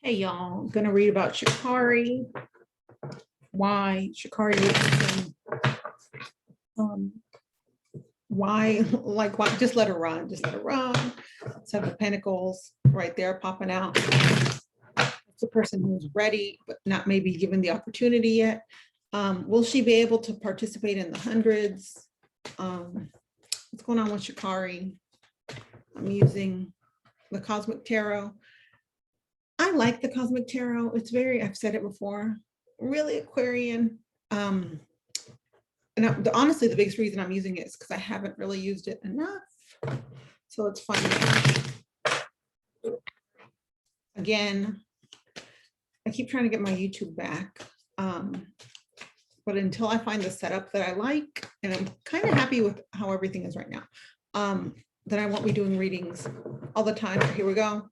Hey y'all, I'm gonna read about Sha'Carri. Why Sha'Carri Richardson? Why? Just let her run. Just let her run. Seven of Pentacles right there popping out. It's a person who's ready, but not maybe given the opportunity yet. Will she be able to participate in the hundreds? What's going on with Sha'Carri? I'm using the Cosmic Tarot. I like the Cosmic Tarot. It's very, I've said it before, really Aquarian. And honestly, the biggest reason I'm using it is because I haven't really used it enough. So it's fun. Again, I keep trying to get my YouTube back. But until I find the setup that I like, and I'm kind of happy with how everything is right now, then I won't be doing readings all the time. Here we go.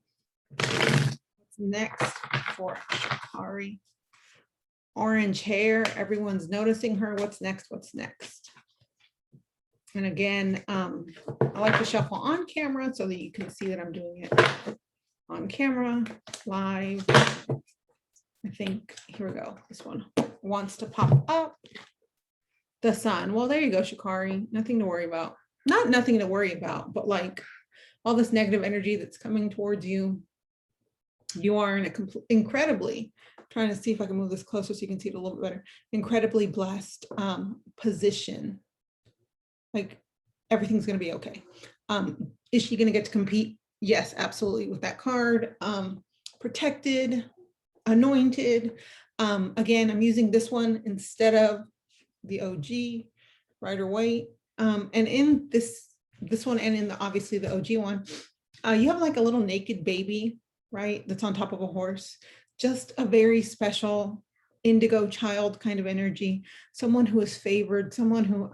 Next for Sha'Carri. Orange hair, everyone's noticing her. What's next? What's next? And again, I like to shuffle on camera so that you can see that I'm doing it on camera, live. I think, here we go. This one wants to pop up. The sun. Well, there you go, Sha'Carri. Nothing to worry about. Not nothing to worry about, but like all this negative energy that's coming towards you. You are in a incredibly, trying to see if I can move this closer so you can see it a little bit better, incredibly blessed position. Like everything's going to be okay. Is she going to get to compete? Yes, absolutely. With that card, protected, anointed. Again, I'm using this one instead of the OG, Rider Waite. And in this one, and in obviously the OG one, you have like a little naked baby, right? That's on top of a horse. Just a very special indigo child kind of energy. Someone who is favored, someone who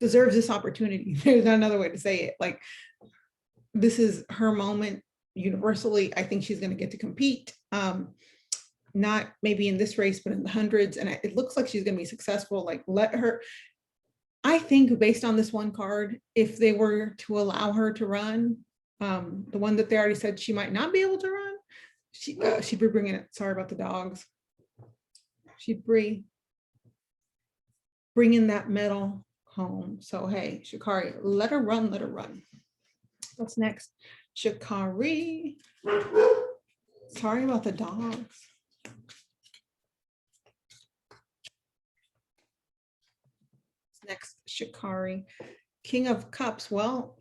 deserves this opportunity. There's not another way to say it. Like, this is her moment universally. I think she's going to get to compete. Not maybe in this race, but in the hundreds. And it looks like she's going to be successful. Like, let her. I think based on this one card, if they were to allow her to run, the one that they already said she might not be able to run, she'd be bringing it. Sorry about the dogs. She'd bring that medal home. So hey, Sha'Carri, let her run, let her run. What's next? Sha'Carri. Sorry about the dogs. Next, Sha'Carri. King of Cups. Well,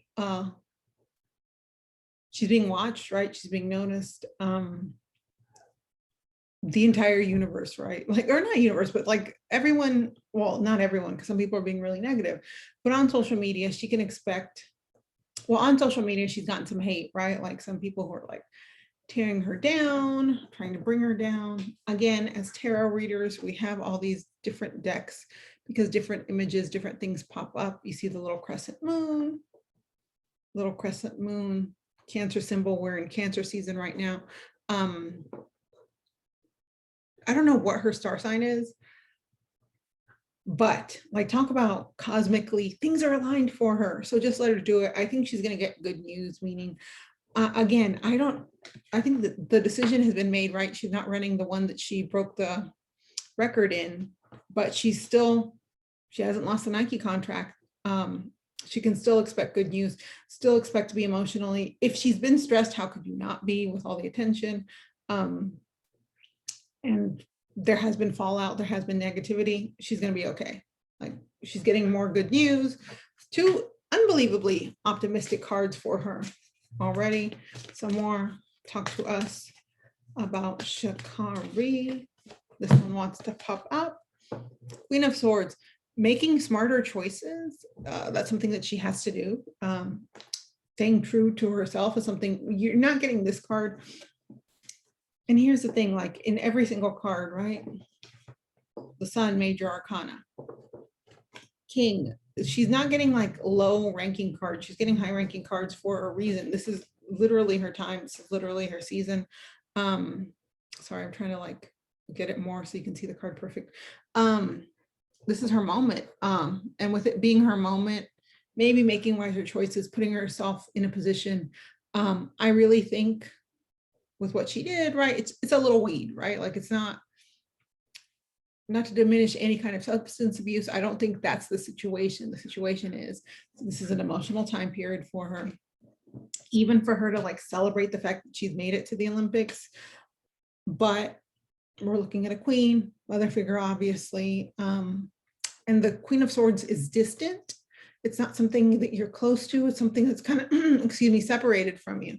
she's being watched, right? She's being noticed. The entire universe, right? Like, or not universe, but like everyone, well, not everyone, because some people are being really negative, but on social media, she can expect, well, on social media, she's gotten some hate, right? Like some people who are like tearing her down, trying to bring her down. Again, as tarot readers, we have all these different decks because different images, different things pop up. You see the little crescent moon, Cancer symbol. We're in Cancer season right now. I don't know what her star sign is, but like, talk about cosmically, things are aligned for her. So just let her do it. I think she's going to get good news, meaning, again, I think that the decision has been made, right? She's not running the one that she broke the record in, but she hasn't lost the Nike contract. She can still expect good news, still expect to be emotionally. If she's been stressed, how could you not be with all the attention? And there has been fallout, there has been negativity. She's going to be okay. Like, she's getting more good news. Two unbelievably optimistic cards for her already. Some more. Talk to us about Sha'Carri. This one wants to pop up. Queen of Swords. Making smarter choices. That's something that she has to do. Staying true to herself is something. You're not getting this card. And here's the thing, like in every single card, right? The Sun, Major Arcana. King. She's not getting like low ranking cards. She's getting high ranking cards for a reason. This is literally her time. This is literally her season. Sorry, I'm trying to like get it more so you can see the card perfect. This is her moment. And with it being her moment, maybe making wiser choices, putting herself in a position. I really think with what she did, right? It's a little weed, right? Like it's not to diminish any kind of substance abuse. I don't think that's the situation. The situation is this is an emotional time period for her. Even for her to like celebrate the fact that she's made it to the Olympics. But we're looking at a queen, mother figure, obviously. And the Queen of Swords is distant. It's not something that you're close to. It's something that's kind of, excuse me, separated from you.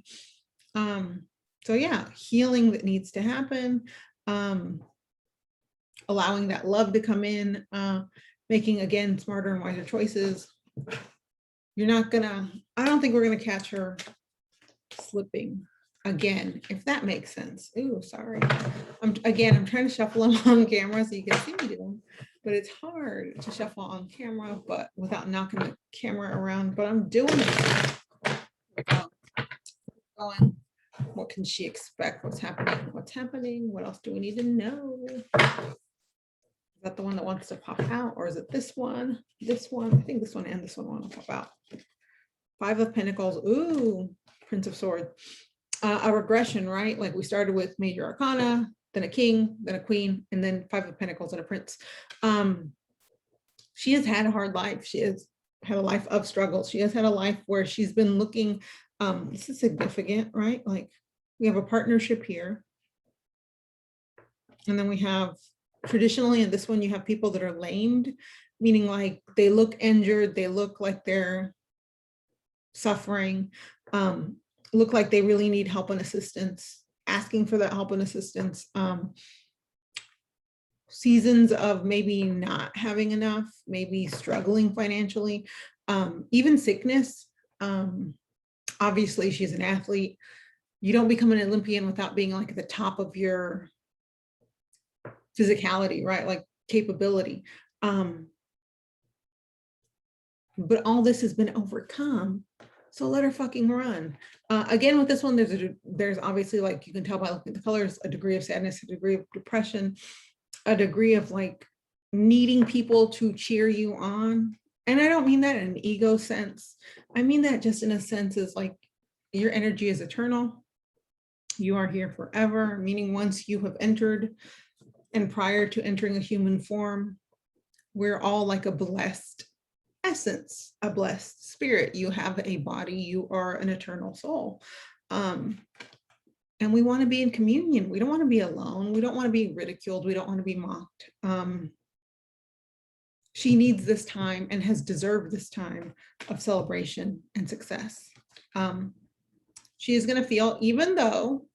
So yeah, healing that needs to happen. Allowing that love to come in, making, again, smarter and wiser choices. You're not gonna, I don't think we're gonna catch her slipping again, if that makes sense. Ooh, sorry. I'm trying to shuffle them on camera so you can see me do them, but it's hard to shuffle on camera, but without knocking the camera around, but I'm doing it. Going. What can she expect? What's happening? What's happening? What else do we need to know? Is that the one that wants to pop out, or is it this one? This one? I think this one and this one want to pop out. 5 of Pentacles. Ooh, Prince of Swords. A regression, right? Like we started with Major Arcana, then a king, then a queen, and then 5 of Pentacles and a prince. She has had a hard life. She has had a life of struggle. She has had a life where she's been looking, this is significant, right? Like we have a partnership here. And then we have traditionally in this one, you have people that are lamed, meaning like they look injured, they look like they're suffering, look like they really need help and assistance, asking for that help and assistance. Seasons of maybe not having enough, maybe struggling financially, even sickness. Obviously, she's an athlete. You don't become an Olympian without being like at the top of your physicality, right? Like capability. But all this has been overcome. So let her fucking run. Again, with this one, there's obviously, like you can tell by looking at the colors, a degree of sadness, a degree of depression, a degree of like needing people to cheer you on. And I don't mean that in an ego sense. I mean that just in a sense is like your energy is eternal. You are here forever, meaning once you have entered and prior to entering a human form, we're all like a blessed essence, a blessed spirit. You have a body, you are an eternal soul. And we want to be in communion. We don't want to be alone. We don't want to be ridiculed. We don't want to be mocked. She needs this time and has deserved this time of celebration and success. She is going to feel, even though,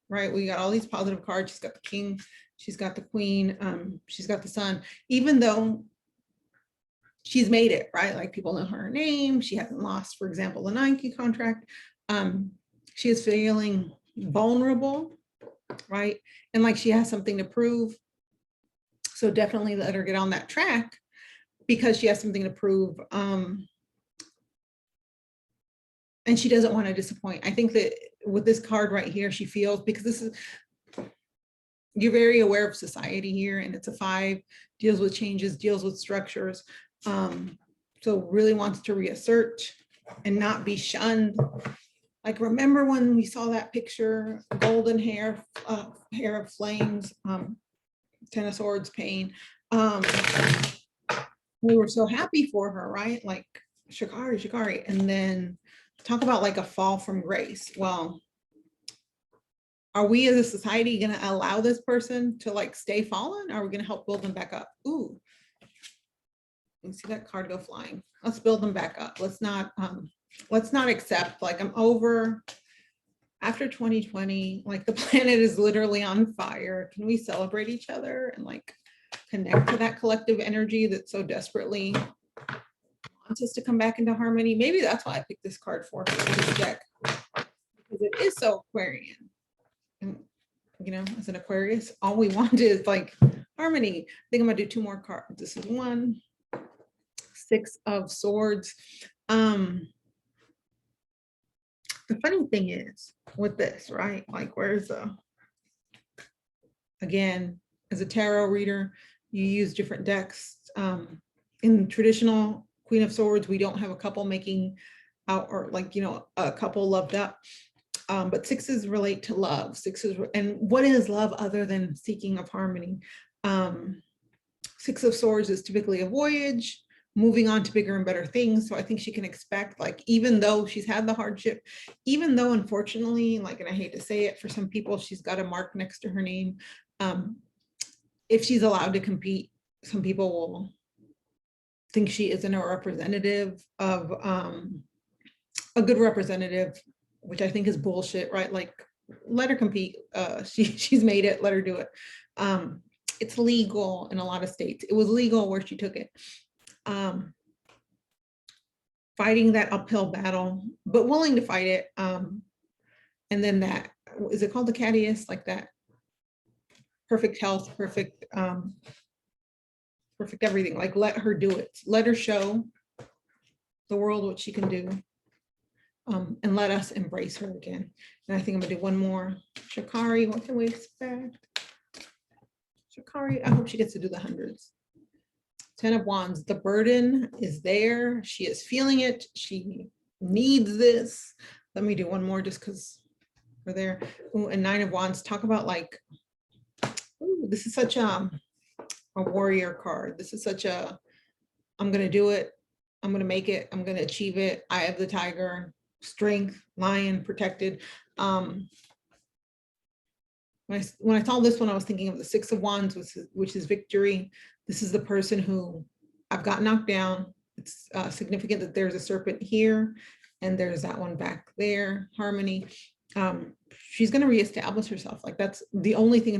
right, we got all these positive cards. She's got the king, she's got the queen, she's got the sun, even though she's made it, right? Like people know her name. She hasn't lost, for example, the Nike contract. She is feeling vulnerable, right? And like she has something to prove. So definitely let her get on that track because she has something to prove. And she doesn't want to disappoint. I think that with this card right here, she feels, because this is, you're very aware of society here, and it's a 5, deals with changes, deals with structures. So really wants to reassert and not be shunned. Like, remember when we saw that picture, golden hair, hair of flames, 10 of Swords, pain. We were so happy for her, right? Like Sha'Carri. And then talk about like a fall from grace. Well, are we as a society going to allow this person to like stay fallen? Or are we going to help build them back up? Ooh, you see that card go flying. Let's build them back up. Let's not accept, like, I'm over after 2020, like the planet is literally on fire. Can we celebrate each other and like connect to that collective energy that so desperately wants us to come back into harmony? Maybe that's why I picked this card for this deck, because it is so Aquarian. And, you know, as an Aquarius, all we want is like harmony. I think I'm gonna do 2 more cards. This is 1, 6 of Swords. The funny thing is with this, right? Like, where's the, again, as a tarot reader, you use different decks. In traditional Queen of Swords, we don't have a couple making out, or like, you know, a couple loved up. But sixes relate to love. Sixes, and what is love other than seeking of harmony? Six of Swords is typically a voyage, moving on to bigger and better things. So I think she can expect, like, even though she's had the hardship, even though unfortunately, like, and I hate to say it, for some people, she's got a mark next to her name. If she's allowed to compete, some people will think she isn't a representative of a good representative, which I think is bullshit, right? Like, let her compete. She's made it, let her do it. It's legal in a lot of states. It was legal where she took it. Fighting that uphill battle, but willing to fight it. And then that, is it called the cattiest? Like that perfect health, perfect everything. Like, let her do it. Let her show the world what she can do. And let us embrace her again. And I think I'm gonna do one more. Sha'Carri, what can we expect? Sha'Carri, I hope she gets to do the hundreds. 10 of Wands, the burden is there. She is feeling it. She needs this. Let me do one more just because we're there. Ooh, and 9 of Wands, talk about like, ooh, this is such a warrior card. This is such a, I'm gonna do it. I'm gonna make it. I'm gonna achieve it. Eye of the tiger, strength, lion, protected. When I saw this one, I was thinking of the 6 of Wands, which is victory. This is the person who, I've got knocked down. It's significant that there's a serpent here and there's that one back there, harmony. She's going to reestablish herself. Like, that's the only thing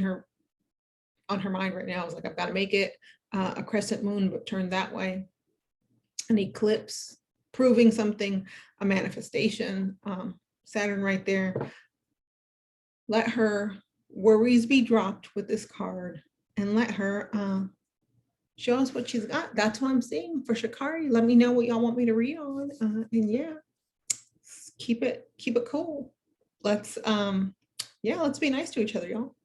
on her mind right now is like, I've got to make it. A crescent moon, but turned that way. An eclipse, proving something, a manifestation. Saturn right there. Let her worries be dropped with this card and let her show us what she's got. That's what I'm seeing for Sha'Carri. Let me know what y'all want me to read on. And yeah, keep it cool. Let's be nice to each other, y'all.